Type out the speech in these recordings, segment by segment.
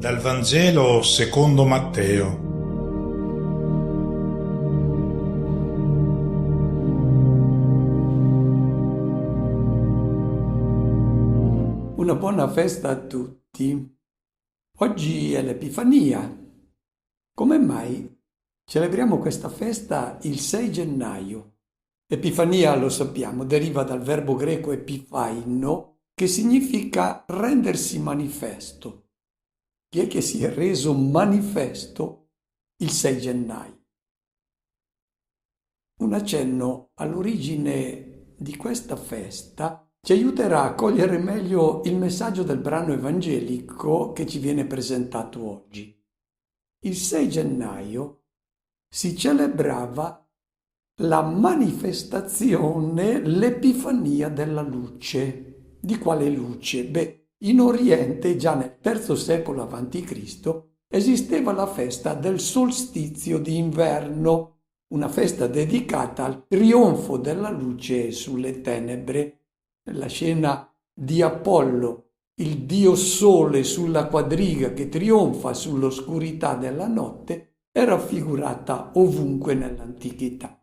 Dal Vangelo secondo Matteo. Una buona festa a tutti. Oggi è l'Epifania. Come mai celebriamo questa festa il 6 gennaio? Epifania, lo sappiamo, deriva dal verbo greco epiphaino, che significa rendersi manifesto. Chi è che si è reso manifesto il 6 gennaio? Un accenno all'origine di questa festa ci aiuterà a cogliere meglio il messaggio del brano evangelico che ci viene presentato oggi. Il 6 gennaio si celebrava la manifestazione, l'Epifania della luce. Di quale luce? In Oriente, già nel III secolo a.C., esisteva la festa del solstizio d'inverno, una festa dedicata al trionfo della luce sulle tenebre. La scena di Apollo, il dio sole sulla quadriga che trionfa sull'oscurità della notte, è raffigurata ovunque nell'antichità.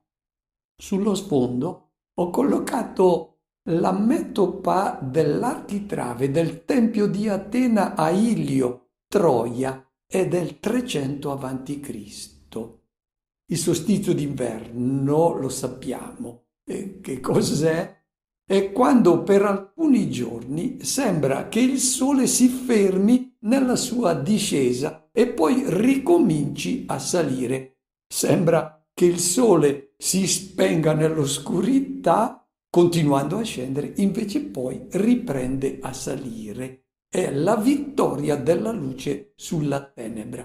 Sullo sfondo ho collocato la metopa dell'architrave del tempio di Atena a Ilio, Troia, è del 300 a.C. Il solstizio d'inverno, lo sappiamo. Che cos'è? È quando per alcuni giorni sembra che il sole si fermi nella sua discesa e poi ricominci a salire. Sembra che il sole si spenga nell'oscurità, continuando a scendere, invece poi riprende a salire. È la vittoria della luce sulla tenebra.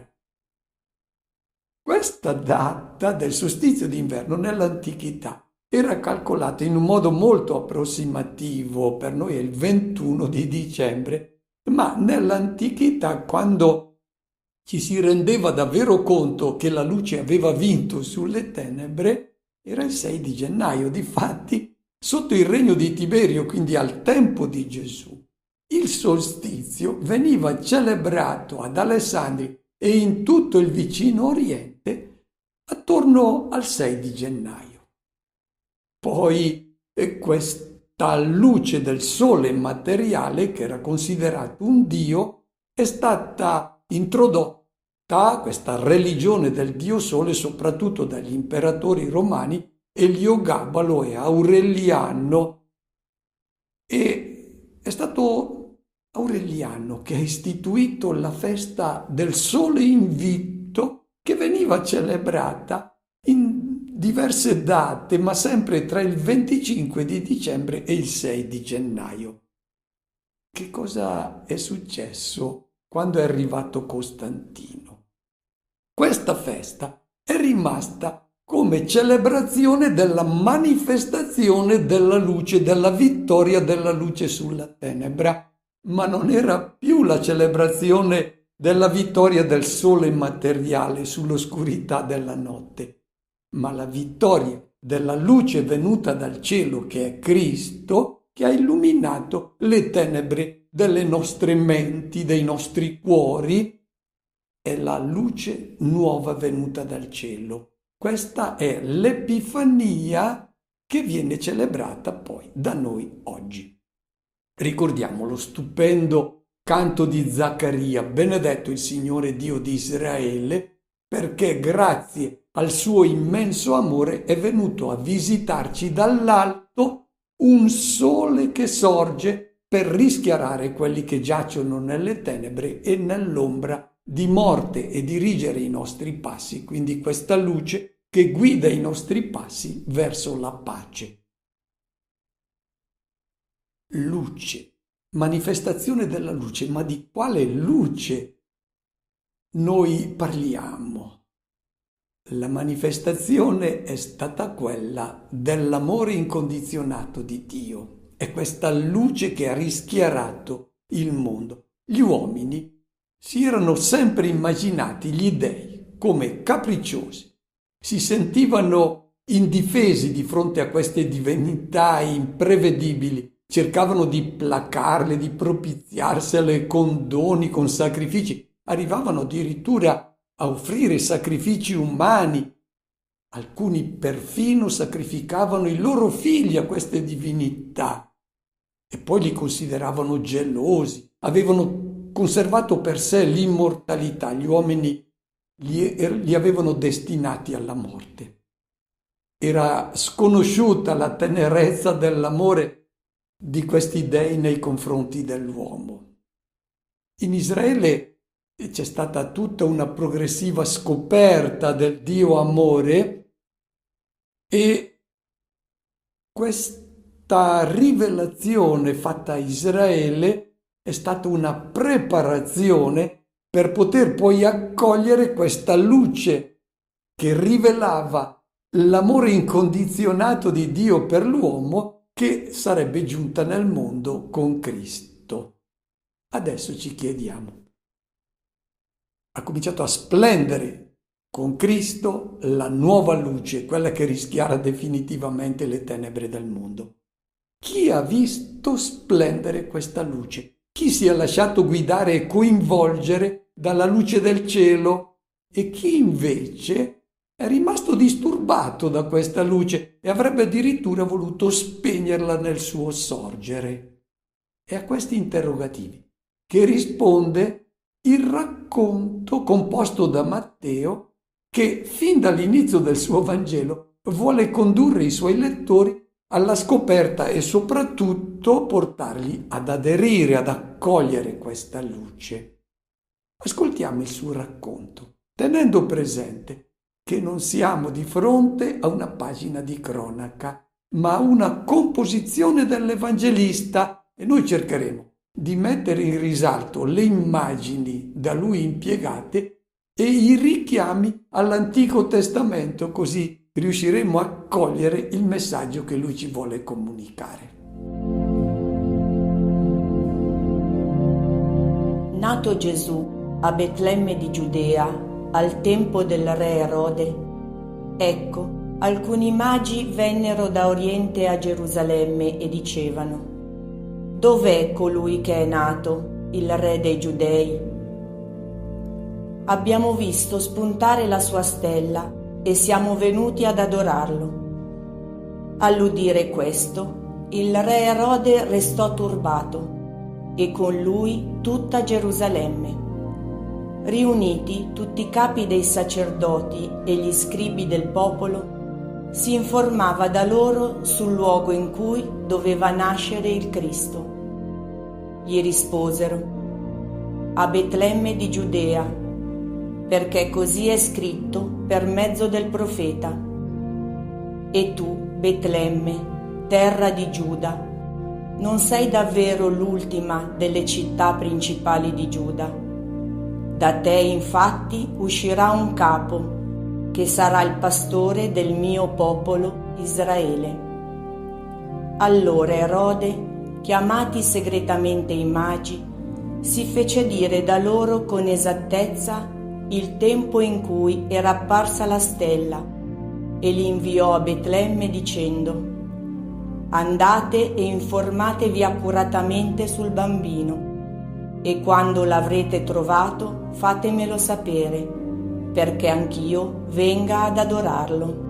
Questa data del solstizio d'inverno nell'antichità era calcolata in un modo molto approssimativo, per noi è il 21 di dicembre, ma nell'antichità, quando ci si rendeva davvero conto che la luce aveva vinto sulle tenebre, era il 6 di gennaio. Difatti, sotto il regno di Tiberio, quindi al tempo di Gesù, il solstizio veniva celebrato ad Alessandria e in tutto il vicino Oriente attorno al 6 di gennaio. Poi questa luce del sole materiale, che era considerato un dio, è stata introdotta, questa religione del dio sole, soprattutto dagli imperatori romani Eliogabalo e Aureliano, e è stato Aureliano che ha istituito la festa del sole invitto, che veniva celebrata in diverse date, ma sempre tra il 25 di dicembre e il 6 di gennaio. Che cosa è successo quando è arrivato Costantino? Questa festa è rimasta come celebrazione della manifestazione della luce, della vittoria della luce sulla tenebra, ma non era più la celebrazione della vittoria del sole materiale sull'oscurità della notte, ma la vittoria della luce venuta dal cielo, che è Cristo, che ha illuminato le tenebre delle nostre menti, dei nostri cuori. È la luce nuova venuta dal cielo. Questa è l'Epifania che viene celebrata poi da noi oggi. Ricordiamo lo stupendo canto di Zaccaria: benedetto il Signore Dio di Israele, perché grazie al suo immenso amore è venuto a visitarci dall'alto un sole che sorge per rischiarare quelli che giacciono nelle tenebre e nell'ombra di morte e dirigere i nostri passi, quindi questa luce che guida i nostri passi verso la pace. Luce, manifestazione della luce, ma di quale luce noi parliamo? La manifestazione è stata quella dell'amore incondizionato di Dio. È questa luce che ha rischiarato il mondo. Gli uomini si erano sempre immaginati gli dei come capricciosi. Si sentivano indifesi di fronte a queste divinità imprevedibili. Cercavano di placarle, di propiziarsele con doni, con sacrifici. arrivavano addirittura a offrire sacrifici umani. Alcuni perfino sacrificavano i loro figli a queste divinità e poi li consideravano gelosi. Avevano conservato per sé l'immortalità, gli uomini li avevano destinati alla morte. Era sconosciuta la tenerezza dell'amore di questi dei nei confronti dell'uomo. In Israele c'è stata tutta una progressiva scoperta del Dio amore e questa rivelazione fatta a Israele è stata una preparazione per poter poi accogliere questa luce che rivelava l'amore incondizionato di Dio per l'uomo che sarebbe giunta nel mondo con Cristo. Adesso ci chiediamo: ha cominciato a splendere con Cristo la nuova luce, quella che rischiara definitivamente le tenebre del mondo. Chi ha visto splendere questa luce? Chi si è lasciato guidare e coinvolgere dalla luce del cielo? E chi invece è rimasto disturbato da questa luce e avrebbe addirittura voluto spegnerla nel suo sorgere? E a questi interrogativi che risponde il racconto composto da Matteo, che fin dall'inizio del suo Vangelo vuole condurre i suoi lettori alla scoperta e soprattutto portarli ad aderire, ad accogliere questa luce. Ascoltiamo il suo racconto, tenendo presente che non siamo di fronte a una pagina di cronaca, ma a una composizione dell'Evangelista, e noi cercheremo di mettere in risalto le immagini da lui impiegate e i richiami all'Antico Testamento, così riusciremo a cogliere il messaggio che lui ci vuole comunicare. Nato Gesù a Betlemme di Giudea al tempo del re Erode, ecco, alcuni magi vennero da Oriente a Gerusalemme e dicevano: «Dov'è colui che è nato, il re dei Giudei? Abbiamo visto spuntare la sua stella e siamo venuti ad adorarlo». All'udire questo, il re Erode restò turbato e con lui tutta Gerusalemme. Riuniti tutti i capi dei sacerdoti e gli scribi del popolo, si informava da loro sul luogo in cui doveva nascere il Cristo. Gli risposero: «A Betlemme di Giudea, perché così è scritto per mezzo del profeta. E tu, Betlemme, terra di Giuda, non sei davvero l'ultima delle città principali di Giuda. Da te infatti uscirà un capo, che sarà il pastore del mio popolo Israele». Allora Erode, chiamati segretamente i magi, si fece dire da loro con esattezza il tempo in cui era apparsa la stella e li inviò a Betlemme dicendo: «Andate e informatevi accuratamente sul bambino e quando l'avrete trovato fatemelo sapere, perché anch'io venga ad adorarlo».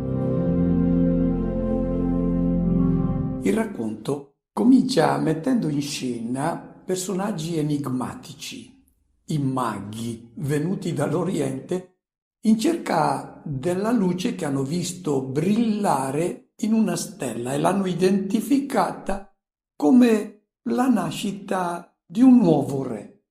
Il racconto comincia mettendo in scena personaggi enigmatici, i maghi venuti dall'Oriente in cerca della luce che hanno visto brillare in una stella e l'hanno identificata come la nascita di un nuovo re.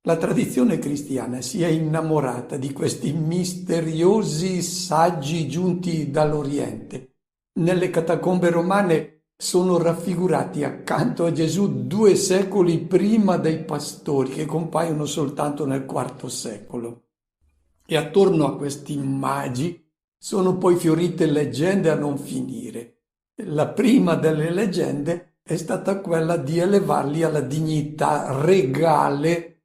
La tradizione cristiana si è innamorata di questi misteriosi saggi giunti dall'Oriente. Nelle catacombe romane sono raffigurati accanto a Gesù 2 secoli prima dei pastori, che compaiono soltanto nel IV secolo. E attorno a questi magi sono poi fiorite leggende a non finire. La prima delle leggende è stata quella di elevarli alla dignità regale,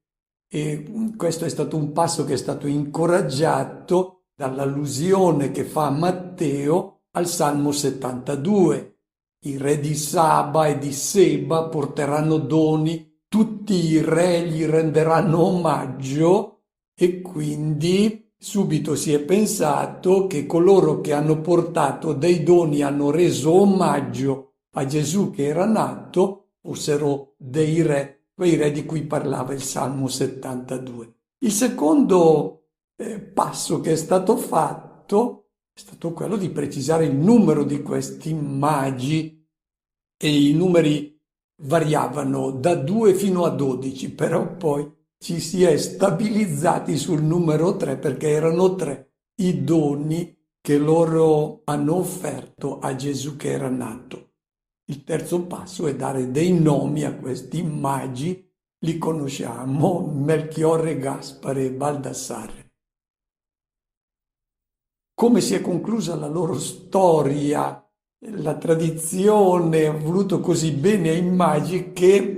e questo è stato un passo che è stato incoraggiato dall'allusione che fa Matteo al Salmo 72. I re di Saba e di Seba porteranno doni tutti i re gli renderanno omaggio e quindi subito si è pensato che coloro che hanno portato dei doni, hanno reso omaggio a Gesù che era nato, fossero dei re, quei re di cui parlava il Salmo 72. Il secondo passo che è stato fatto è stato quello di precisare il numero di questi magi, e i numeri variavano da 2 fino a 12, però poi ci si è stabilizzati sul numero 3 perché erano 3 i doni che loro hanno offerto a Gesù che era nato. Il terzo passo è dare dei nomi a questi magi, li conosciamo: Melchiorre, Gaspare e Baldassarre. Come si è conclusa la loro storia? La tradizione ha voluto così bene ai magi che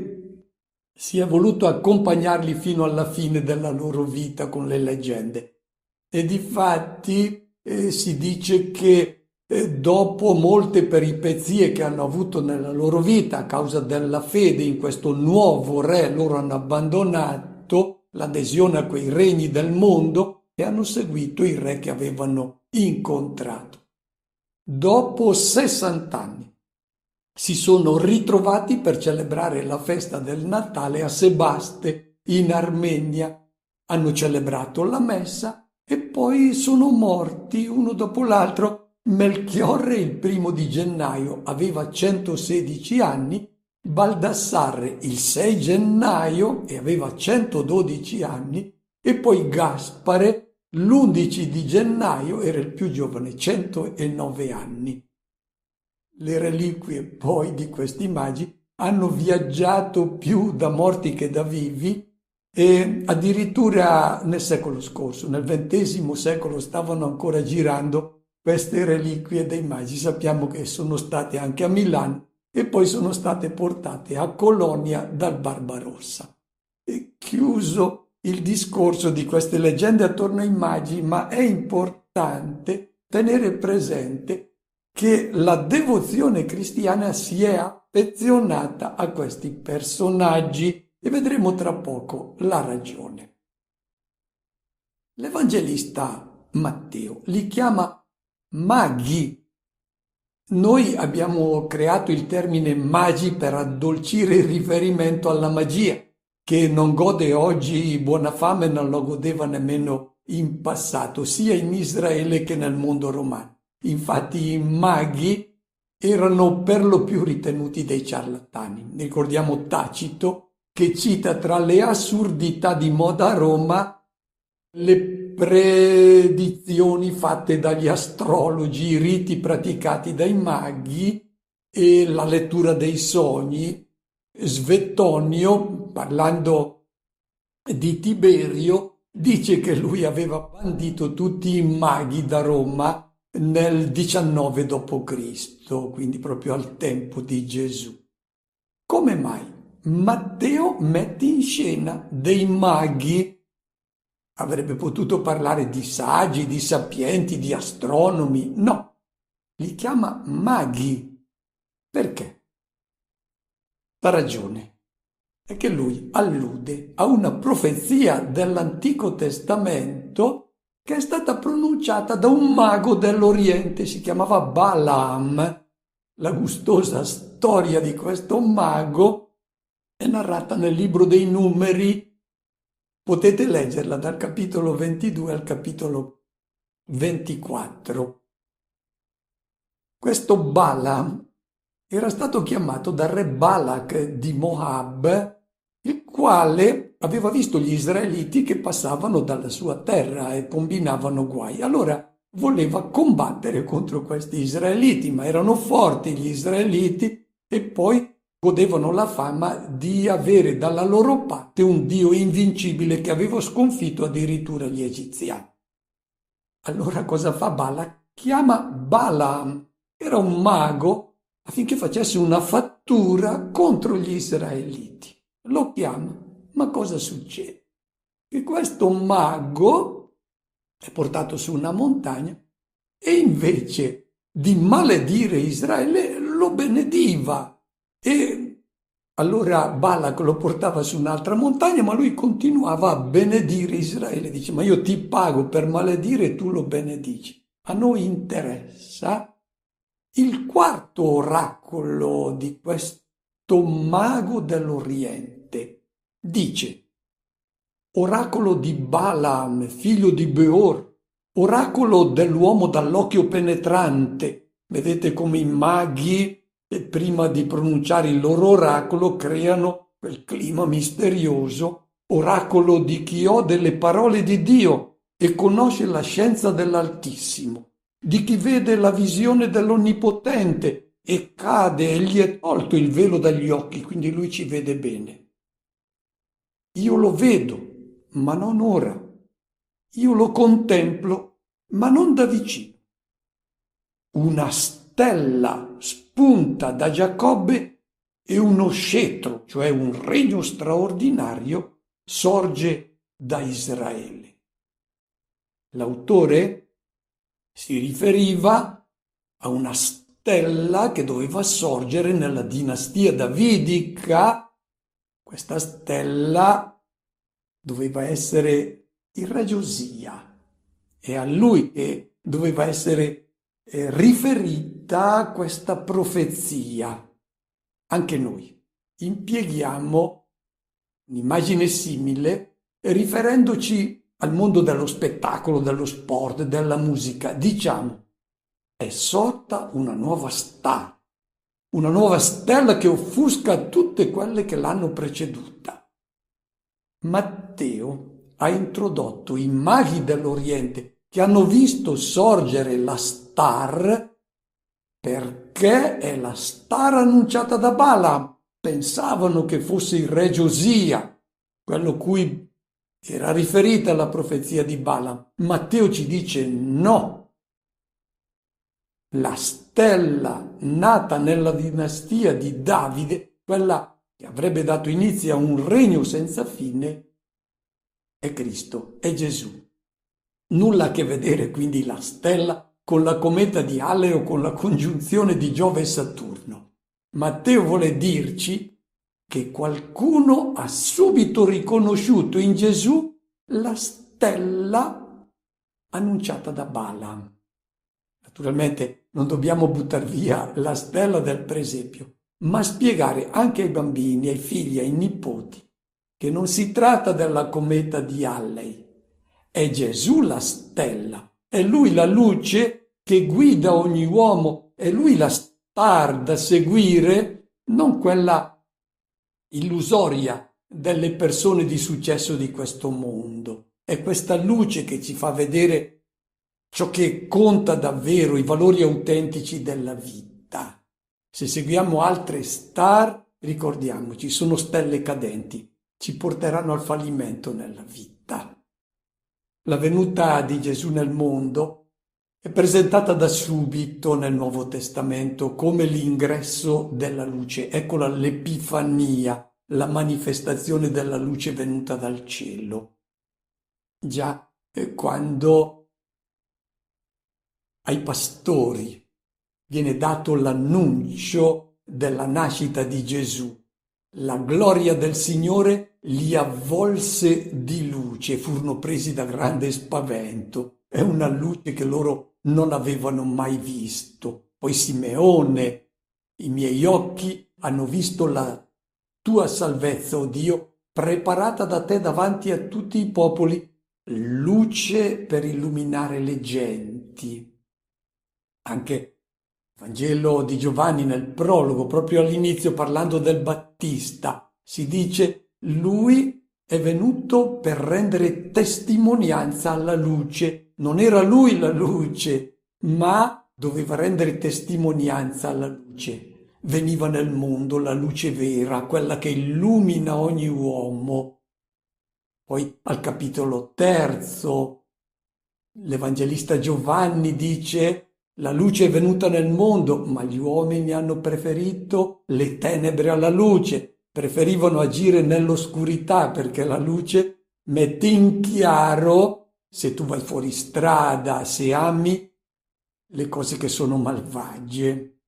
si è voluto accompagnarli fino alla fine della loro vita con le leggende. E difatti si dice che dopo molte peripezie che hanno avuto nella loro vita a causa della fede in questo nuovo re, loro hanno abbandonato l'adesione a quei regni del mondo e hanno seguito i re che avevano incontrato. Dopo 60 anni si sono ritrovati per celebrare la festa del Natale a Sebaste in Armenia. Hanno celebrato la messa e poi sono morti uno dopo l'altro. Melchiorre il 1 gennaio aveva 116 anni, Baldassarre il 6 gennaio e aveva 112 anni e poi Gaspare l'11 gennaio era il più giovane, 109 anni. Le reliquie poi di questi magi hanno viaggiato più da morti che da vivi e addirittura nel secolo scorso, nel XX secolo, stavano ancora girando queste reliquie dei magi. Sappiamo che sono state anche a Milano e poi sono state portate a Colonia dal Barbarossa. E chiuso il discorso di queste leggende attorno ai magi, ma è importante tenere presente che la devozione cristiana si è affezionata a questi personaggi e vedremo tra poco la ragione. L'Evangelista Matteo li chiama maghi. Noi abbiamo creato il termine magi per addolcire il riferimento alla magia, che non gode oggi buona fame, non lo godeva nemmeno in passato, sia in Israele che nel mondo romano. Infatti i maghi erano per lo più ritenuti dei ciarlatani. Ricordiamo Tacito che cita tra le assurdità di moda a Roma le predizioni fatte dagli astrologi, i riti praticati dai maghi e la lettura dei sogni. Svetonio, parlando di Tiberio, dice che lui aveva bandito tutti i maghi da Roma nel 19 d.C., quindi proprio al tempo di Gesù. Come mai Matteo mette in scena dei maghi? Avrebbe potuto parlare di saggi, di sapienti, di astronomi. No, li chiama maghi. Perché? La ragione è che lui allude a una profezia dell'Antico Testamento che è stata pronunciata da un mago dell'Oriente, si chiamava Balaam. La gustosa storia di questo mago è narrata nel libro dei Numeri. Potete leggerla dal capitolo 22 al capitolo 24. Questo Balaam era stato chiamato dal re Balak di Moab, il quale aveva visto gli israeliti che passavano dalla sua terra e combinavano guai. Allora voleva combattere contro questi israeliti, ma erano forti gli israeliti e poi godevano la fama di avere dalla loro parte un dio invincibile che aveva sconfitto addirittura gli egiziani. Allora cosa fa Balak? Chiama Balaam, era un mago, affinché facesse una fattura contro gli israeliti. Lo chiama, ma cosa succede? Che questo mago è portato su una montagna e invece di maledire Israele lo benediva e Allora Balak lo portava su un'altra montagna, ma lui continuava a benedire Israele. Dice, ma io ti pago per maledire e tu lo benedici. A noi interessa il quarto oracolo di questo mago dell'Oriente. Dice, oracolo di Balaam, figlio di Beor, oracolo dell'uomo dall'occhio penetrante. Vedete come i maghi, prima di pronunciare il loro oracolo, creano quel clima misterioso. Oracolo di chi ho delle parole di Dio e conosce la scienza dell'Altissimo, di chi vede la visione dell'Onnipotente e cade e gli è tolto il velo dagli occhi, quindi lui ci vede bene. Io lo vedo, ma non ora. Io lo contemplo, ma non da vicino. Una stella spunta da Giacobbe e uno scettro, cioè un regno straordinario, sorge da Israele. L'autore si riferiva a una stella che doveva sorgere nella dinastia davidica. Questa stella doveva essere il re Giosia, e a lui che doveva essere riferita questa profezia. Anche noi impieghiamo un'immagine simile riferendoci al mondo dello spettacolo, dello sport, della musica. Diciamo, è sorta una nuova stella che offusca tutte quelle che l'hanno preceduta. Matteo ha introdotto i maghi dell'Oriente che hanno visto sorgere la star perché è la star annunciata da Balaam. Pensavano che fosse il re Giosia, quello cui era riferita la profezia di Balaam. Matteo ci dice no. La stella nata nella dinastia di Davide, quella che avrebbe dato inizio a un regno senza fine, è Cristo, è Gesù. Nulla a che vedere quindi la stella con la cometa di Halley o con la congiunzione di Giove e Saturno. Matteo vuole dirci che qualcuno ha subito riconosciuto in Gesù la stella annunciata da Balaam. Naturalmente non dobbiamo buttare via la stella del presepio, ma spiegare anche ai bambini, ai figli, ai nipoti che non si tratta della cometa di Halley. È Gesù la stella, è Lui la luce che guida ogni uomo, è Lui la star da seguire, non quella illusoria delle persone di successo di questo mondo. È questa luce che ci fa vedere ciò che conta davvero, i valori autentici della vita. Se seguiamo altre star, ricordiamoci, sono stelle cadenti, ci porteranno al fallimento nella vita. La venuta di Gesù nel mondo è presentata da subito nel Nuovo Testamento come l'ingresso della luce. Eccola l'Epifania, la manifestazione della luce venuta dal cielo. Già quando ai pastori viene dato l'annuncio della nascita di Gesù, la gloria del Signore li avvolse di luce, furono presi da grande spavento. È una luce che loro non avevano mai visto. Poi Simeone, i miei occhi hanno visto la tua salvezza, o Dio, preparata da te davanti a tutti i popoli, luce per illuminare le genti. Anche il Vangelo di Giovanni nel prologo, proprio all'inizio, parlando del Battista, si dice: lui è venuto per rendere testimonianza alla luce. Non era lui la luce, ma doveva rendere testimonianza alla luce. Veniva nel mondo la luce vera, quella che illumina ogni uomo. Poi al capitolo 3, l'Evangelista Giovanni dice: la luce è venuta nel mondo, ma gli uomini hanno preferito le tenebre alla luce, preferivano agire nell'oscurità perché la luce mette in chiaro se tu vai fuori strada, se ami le cose che sono malvagie.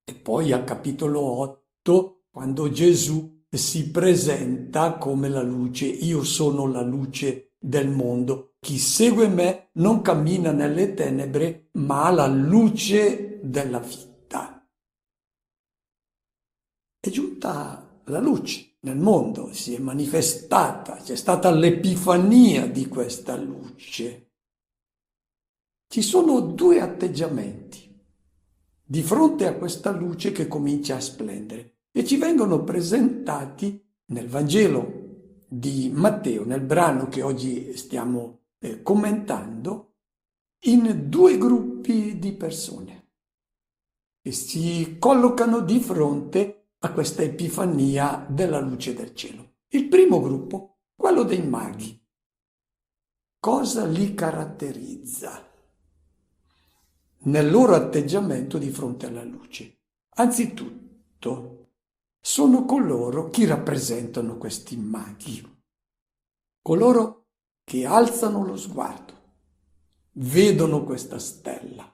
E poi al capitolo 8 quando Gesù si presenta come la luce. Io sono la luce del mondo. Chi segue me non cammina nelle tenebre, ma ha la luce della vita. È giunta la luce nel mondo, si è manifestata, c'è stata l'epifania di questa luce. Ci sono due atteggiamenti di fronte a questa luce che comincia a splendere e ci vengono presentati nel Vangelo di Matteo, nel brano che oggi stiamo commentando, in due gruppi di persone che si collocano di fronte a questa epifania della luce del cielo. Il primo gruppo, quello dei maghi. Cosa li caratterizza nel loro atteggiamento di fronte alla luce? Anzitutto, sono coloro che rappresentano questi maghi, coloro che alzano lo sguardo, vedono questa stella,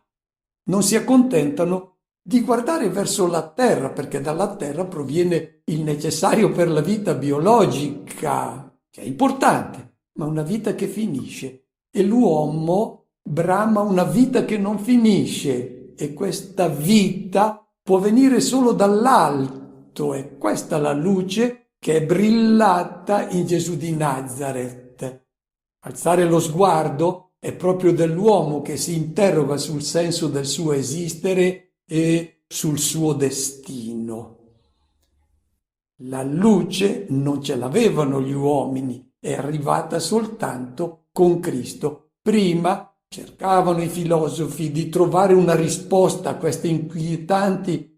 non si accontentano di guardare verso la terra, perché dalla terra proviene il necessario per la vita biologica, che è importante, ma una vita che finisce, e l'uomo brama una vita che non finisce, e questa vita può venire solo dall'alto, e questa è la luce che è brillata in Gesù di Nazareth. Alzare lo sguardo è proprio dell'uomo che si interroga sul senso del suo esistere e sul suo destino. La luce non ce l'avevano gli uomini, è arrivata soltanto con Cristo. Prima cercavano i filosofi di trovare una risposta a questi inquietanti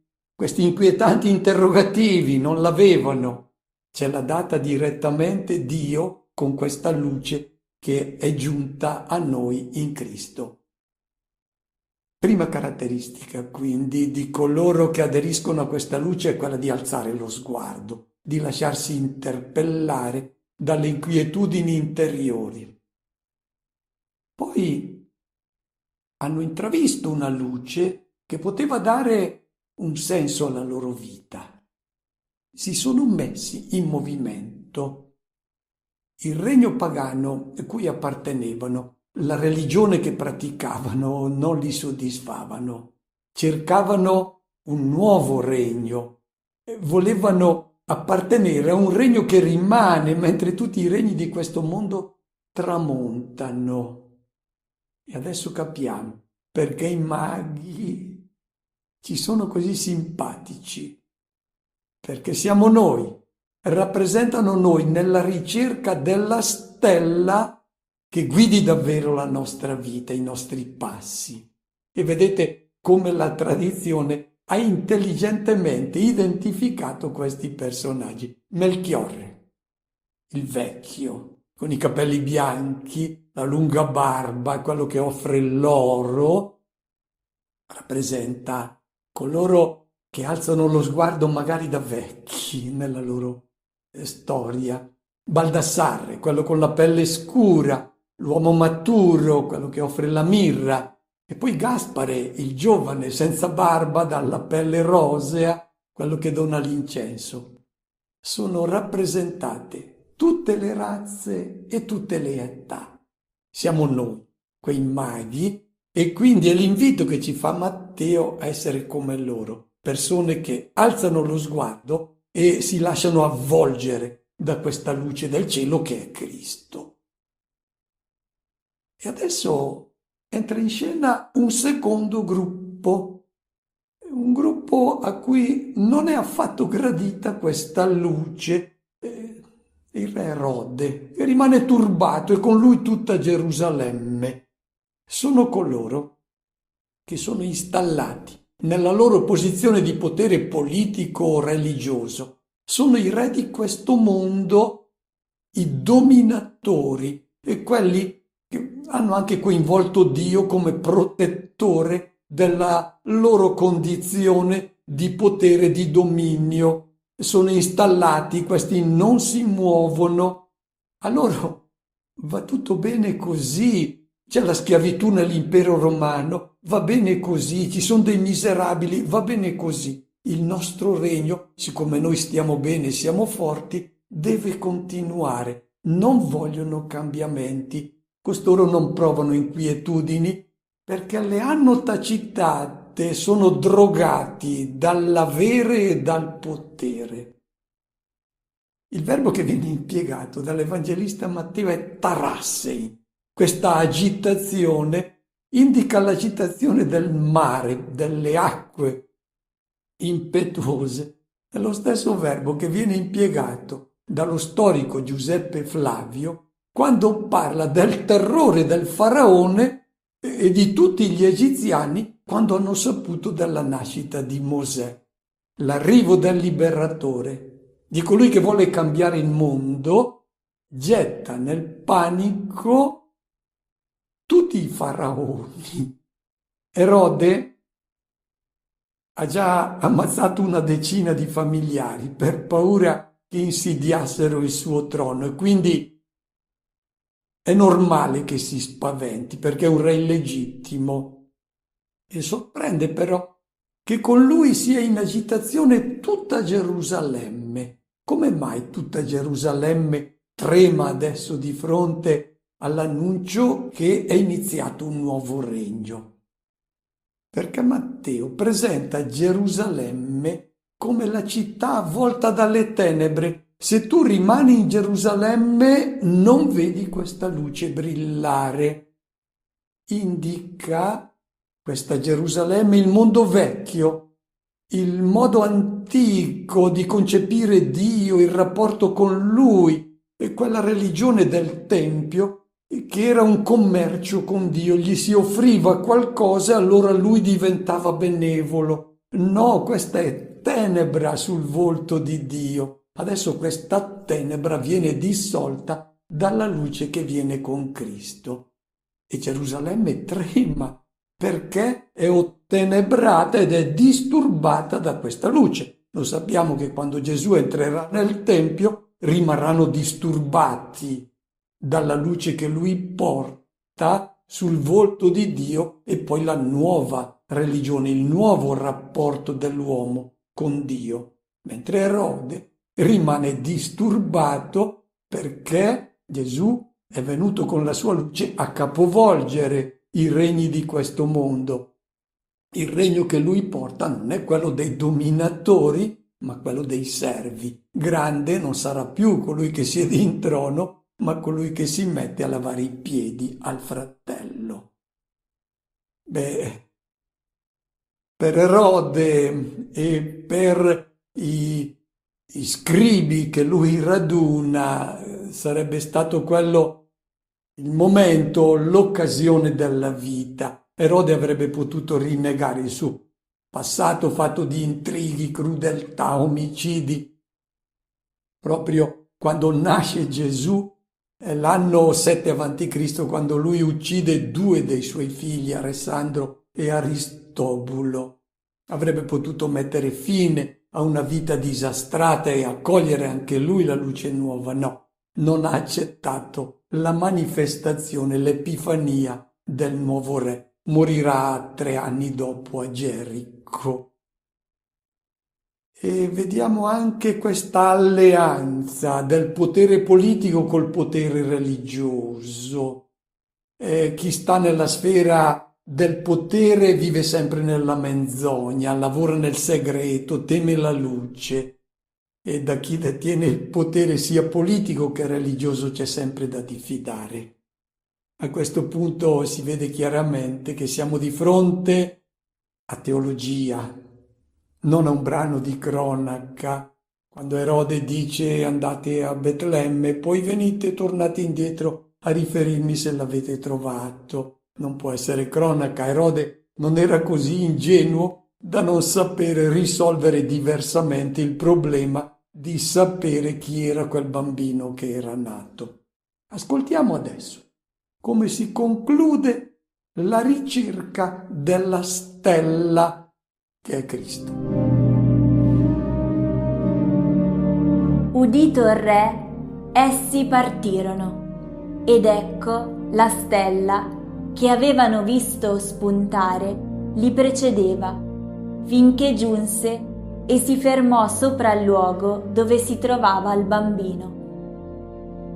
interrogativi, non l'avevano. Ce l'ha data direttamente Dio con questa luce che è giunta a noi in Cristo. Prima caratteristica, quindi, di coloro che aderiscono a questa luce è quella di alzare lo sguardo, di lasciarsi interpellare dalle inquietudini interiori. Poi hanno intravisto una luce che poteva dare un senso alla loro vita. Si sono messi in movimento. Il regno pagano a cui appartenevano, la religione che praticavano, non li soddisfavano. Cercavano un nuovo regno, volevano appartenere a un regno che rimane, mentre tutti i regni di questo mondo tramontano. E adesso capiamo perché i maghi ci sono così simpatici, perché siamo noi. Rappresentano noi nella ricerca della stella che guidi davvero la nostra vita, i nostri passi. E vedete come la tradizione ha intelligentemente identificato questi personaggi. Melchiorre, il vecchio, con i capelli bianchi, la lunga barba, quello che offre l'oro, rappresenta coloro che alzano lo sguardo magari da vecchi nella loro storia. Baldassarre, quello con la pelle scura, l'uomo maturo, quello che offre la mirra, e poi Gaspare, il giovane senza barba, dalla pelle rosea, quello che dona l'incenso. Sono rappresentate tutte le razze e tutte le età. Siamo noi, quei maghi, e quindi è l'invito che ci fa Matteo a essere come loro, persone che alzano lo sguardo e si lasciano avvolgere da questa luce del cielo che è Cristo. E adesso entra in scena un secondo gruppo, un gruppo a cui non è affatto gradita questa luce, il re Erode, che rimane turbato e con lui tutta Gerusalemme. Sono coloro che sono installati nella loro posizione di potere politico o religioso. Sono i re di questo mondo, i dominatori, e quelli che hanno anche coinvolto Dio come protettore della loro condizione di potere, di dominio. Sono installati, questi non si muovono. A loro va tutto bene così. C'è la schiavitù nell'impero romano, va bene così. Ci sono dei miserabili, va bene così. il nostro regno, siccome noi stiamo bene, siamo forti, deve continuare. Non vogliono cambiamenti. Costoro non provano inquietudini perché le hanno tacitate, sono drogati dall'avere e dal potere. Il verbo che viene impiegato dall'Evangelista Matteo è tarassei. Questa agitazione indica l'agitazione del mare, delle acque impetuose. È lo stesso verbo che viene impiegato dallo storico Giuseppe Flavio quando parla del terrore del faraone e di tutti gli egiziani quando hanno saputo della nascita di Mosè. L'arrivo del liberatore, di colui che vuole cambiare il mondo, getta nel panico tutti i faraoni. Erode ha già ammazzato una decina di familiari per paura che insidiassero il suo trono e quindi è normale che si spaventi perché è un re illegittimo. E sorprende però che con lui sia in agitazione tutta Gerusalemme. Come mai tutta Gerusalemme trema adesso di fronte all'annuncio che è iniziato un nuovo regno? Perché Matteo presenta Gerusalemme come la città avvolta dalle tenebre. Se tu rimani in Gerusalemme non vedi questa luce brillare. Indica questa Gerusalemme il mondo vecchio, il modo antico di concepire Dio, il rapporto con Lui e quella religione del Tempio che era un commercio con Dio, gli si offriva qualcosa e allora Lui diventava benevolo. No, questa è tenebra sul volto di Dio. Adesso questa tenebra viene dissolta dalla luce che viene con Cristo. E Gerusalemme trema perché è ottenebrata ed è disturbata da questa luce. Lo sappiamo che quando Gesù entrerà nel Tempio rimarranno disturbati dalla luce che lui porta sul volto di Dio e poi la nuova religione, il nuovo rapporto dell'uomo con Dio. Mentre Erode rimane disturbato perché Gesù è venuto con la sua luce a capovolgere i regni di questo mondo. Il regno che lui porta non è quello dei dominatori, ma quello dei servi. Grande non sarà più colui che siede in trono, ma colui che si mette a lavare i piedi al fratello. Per Erode e per i scribi che lui raduna sarebbe stato quello il momento, l'occasione della vita. Erode avrebbe potuto rinnegare il suo passato fatto di intrighi, crudeltà, omicidi. Proprio quando nasce Gesù, è l'anno 7 a.C., quando lui uccide 2 dei suoi figli, Alessandro e Aristobulo. Avrebbe potuto mettere fine a una vita disastrata e accogliere anche lui la luce nuova. No, non ha accettato la manifestazione, l'epifania del nuovo re. Morirà 3 anni dopo a Gerico. E vediamo anche questa alleanza del potere politico col potere religioso. Chi sta nella sfera del potere vive sempre nella menzogna, lavora nel segreto, teme la luce. E da chi detiene il potere sia politico che religioso c'è sempre da diffidare. A questo punto si vede chiaramente che siamo di fronte a teologia, non a un brano di cronaca. Quando Erode dice andate a Betlemme, poi venite tornate indietro a riferirmi se l'avete trovato. Non può essere cronaca. Erode non era così ingenuo da non sapere risolvere diversamente il problema di sapere chi era quel bambino che era nato. Ascoltiamo adesso come si conclude la ricerca della stella che è Cristo. Udito il re, essi partirono, ed ecco la stella che avevano visto spuntare li precedeva, finché giunse e si fermò sopra il luogo dove si trovava il bambino.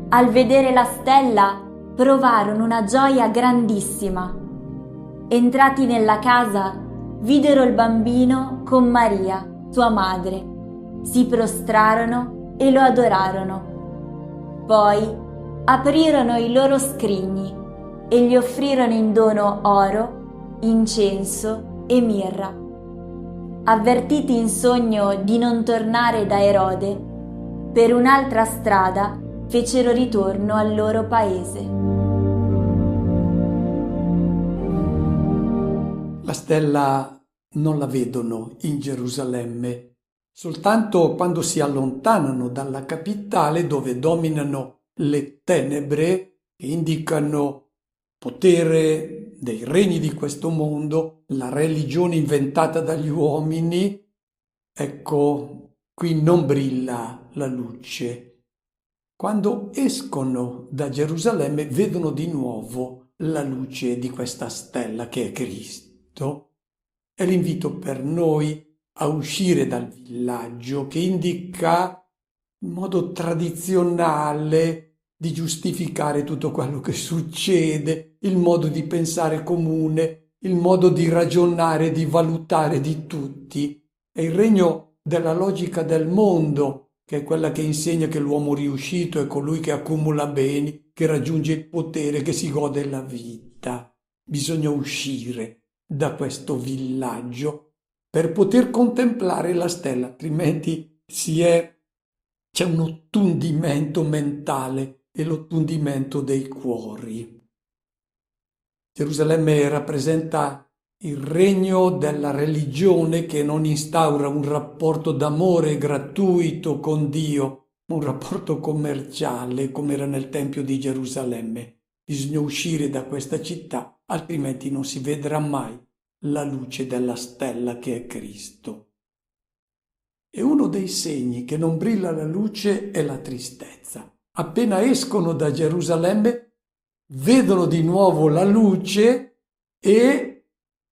Al vedere la stella provarono una gioia grandissima. Entrati nella casa, videro il bambino con Maria, sua madre. Si prostrarono e lo adorarono. Poi aprirono i loro scrigni e gli offrirono in dono oro, incenso e mirra. Avvertiti in sogno di non tornare da Erode, per un'altra strada fecero ritorno al loro paese. La stella non la vedono in Gerusalemme, soltanto quando si allontanano dalla capitale dove dominano le tenebre che indicano potere dei regni di questo mondo, la religione inventata dagli uomini. Ecco, qui non brilla la luce. Quando escono da Gerusalemme vedono di nuovo la luce di questa stella che è Cristo. È l'invito per noi a uscire dal villaggio che indica in modo tradizionale di giustificare tutto quello che succede, il modo di pensare comune, il modo di ragionare, di valutare di tutti. È il regno della logica del mondo, che è quella che insegna che l'uomo riuscito è colui che accumula beni, che raggiunge il potere, che si gode la vita. Bisogna uscire da questo villaggio per poter contemplare la stella, altrimenti c'è un ottundimento mentale e l'ottundimento dei cuori. Gerusalemme rappresenta il regno della religione che non instaura un rapporto d'amore gratuito con Dio, ma un rapporto commerciale come era nel Tempio di Gerusalemme. Bisogna uscire da questa città, altrimenti non si vedrà mai la luce della stella che è Cristo. E uno dei segni che non brilla la luce è la tristezza. Appena escono da Gerusalemme, vedono di nuovo la luce e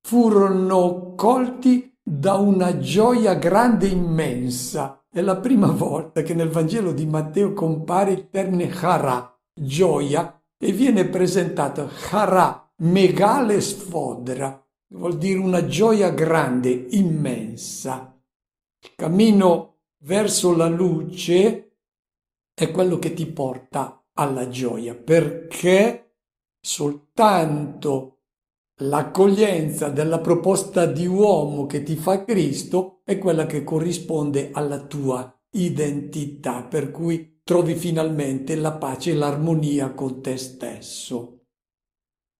furono colti da una gioia grande e immensa. È la prima volta che nel Vangelo di Matteo compare il termine chara, gioia, e viene presentato chara, megale sfodra, vuol dire una gioia grande, immensa. Il cammino verso la luce è quello che ti porta alla gioia, perché soltanto l'accoglienza della proposta di uomo che ti fa Cristo è quella che corrisponde alla tua identità, per cui trovi finalmente la pace e l'armonia con te stesso.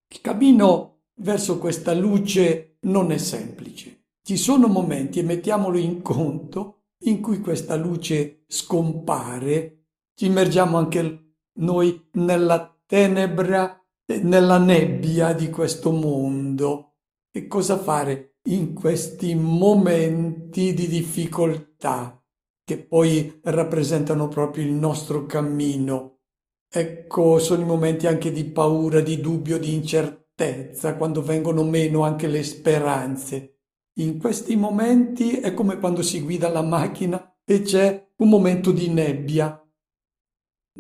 Il cammino verso questa luce non è semplice. Ci sono momenti, e mettiamolo in conto, in cui questa luce scompare. Ci immergiamo anche noi nella tenebra, nella nebbia di questo mondo. E cosa fare in questi momenti di difficoltà che poi rappresentano proprio il nostro cammino? Ecco, sono i momenti anche di paura, di dubbio, di incertezza, quando vengono meno anche le speranze. In questi momenti è come quando si guida la macchina e c'è un momento di nebbia.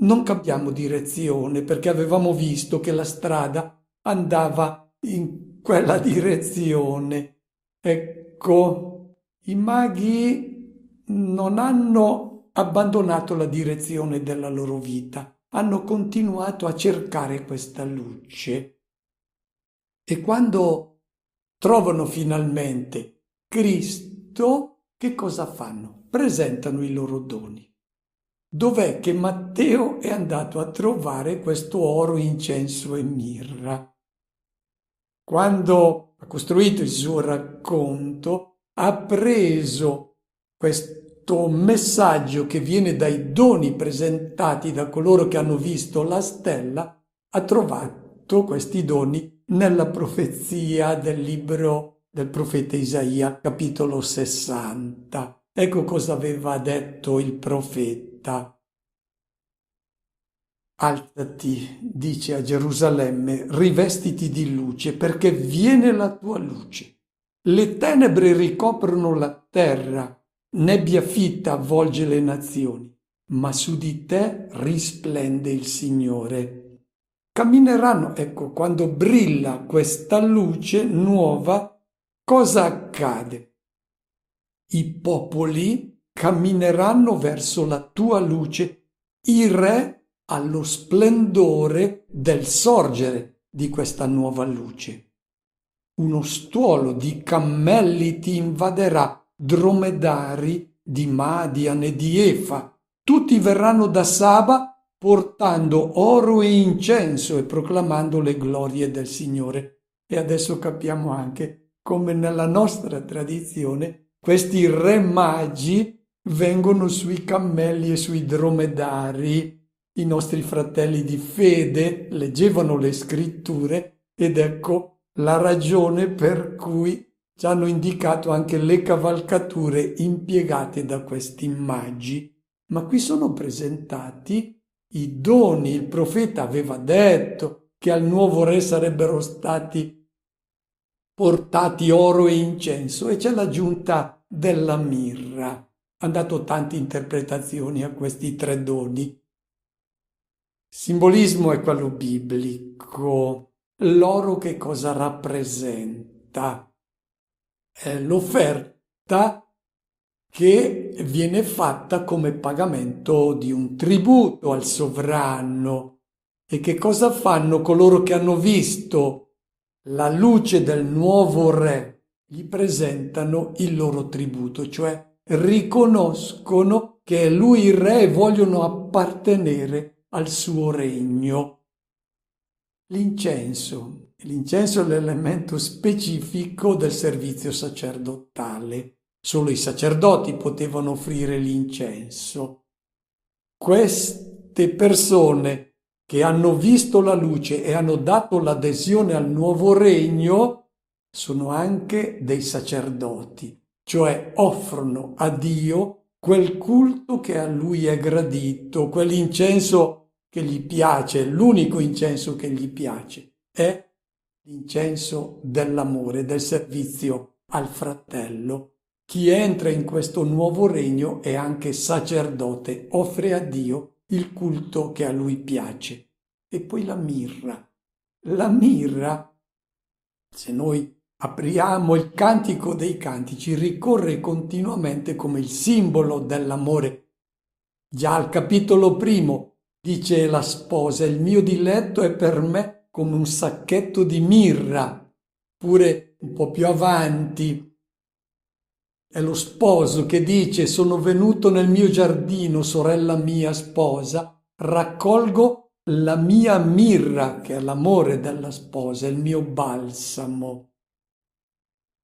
Non cambiamo direzione perché avevamo visto che la strada andava in quella direzione. Ecco, i maghi non hanno abbandonato la direzione della loro vita, hanno continuato a cercare questa luce. E quando trovano finalmente Cristo, che cosa fanno? Presentano i loro doni. Dov'è che Matteo è andato a trovare questo oro, incenso e mirra? Quando ha costruito il suo racconto, ha preso questo messaggio che viene dai doni presentati da coloro che hanno visto la stella, ha trovato questi doni nella profezia del libro del profeta Isaia, capitolo 60. Ecco cosa aveva detto il profeta. Alzati, dice a Gerusalemme, rivestiti di luce, perché viene la tua luce. Le tenebre ricoprono la terra nebbia fitta avvolge le nazioni, ma su di te risplende il Signore. Cammineranno, ecco, quando brilla questa luce nuova, cosa accade? I popoli cammineranno verso la tua luce, i re allo splendore del sorgere di questa nuova luce. Uno stuolo di cammelli ti invaderà, dromedari di Madian e di Efa. Tutti verranno da Saba portando oro e incenso e proclamando le glorie del Signore. E adesso capiamo anche come nella nostra tradizione questi re magi vengono sui cammelli e sui dromedari. I nostri fratelli di fede leggevano le scritture ed ecco la ragione per cui ci hanno indicato anche le cavalcature impiegate da questi magi. Ma qui sono presentati i doni. Il profeta aveva detto che al nuovo re sarebbero stati portati oro e incenso, e c'è l'aggiunta della mirra. Han dato tante interpretazioni a questi 3 doni. Il simbolismo è quello biblico. L'oro che cosa rappresenta? È l'offerta che viene fatta come pagamento di un tributo al sovrano. E che cosa fanno coloro che hanno visto la luce del nuovo re? Gli presentano il loro tributo, cioè riconoscono che è lui il re e vogliono appartenere al suo regno. L'incenso è l'elemento specifico del servizio sacerdotale. Solo i sacerdoti potevano offrire l'incenso. Queste persone che hanno visto la luce e hanno dato l'adesione al nuovo regno sono anche dei sacerdoti, cioè offrono a Dio quel culto che a lui è gradito, quell'incenso che gli piace, l'unico incenso che gli piace è l'incenso dell'amore, del servizio al fratello. Chi entra in questo nuovo regno è anche sacerdote, offre a Dio il culto che a lui piace. E poi la mirra. La mirra, se noi apriamo il Cantico dei Cantici, ricorre continuamente come il simbolo dell'amore. Già al capitolo 1 dice la sposa: il mio diletto è per me come un sacchetto di mirra. Pure un po' più avanti è lo sposo che dice: sono venuto nel mio giardino, sorella mia sposa, raccolgo la mia mirra, che è l'amore della sposa, il mio balsamo.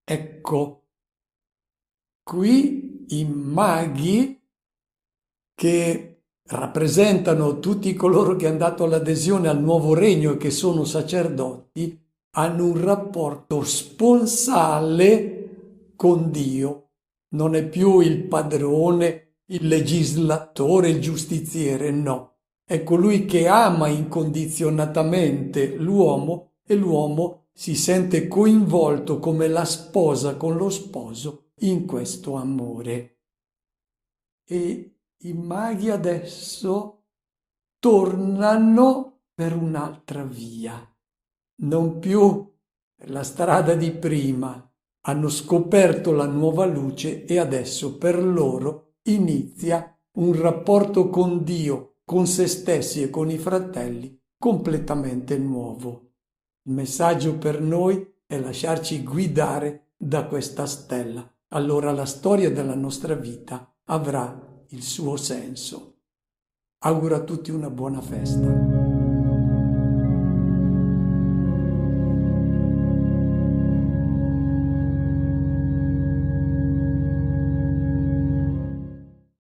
Ecco, qui i maghi, che rappresentano tutti coloro che hanno dato l'adesione al nuovo regno e che sono sacerdoti, hanno un rapporto sponsale con Dio. Non è più il padrone, il legislatore, il giustiziere, no. È colui che ama incondizionatamente l'uomo e l'uomo si sente coinvolto come la sposa con lo sposo in questo amore. E i maghi adesso tornano per un'altra via, non più per la strada di prima. Hanno scoperto la nuova luce e adesso per loro inizia un rapporto con Dio, con se stessi e con i fratelli completamente nuovo. Il messaggio per noi è lasciarci guidare da questa stella. Allora la storia della nostra vita avrà il suo senso. Auguro a tutti una buona festa.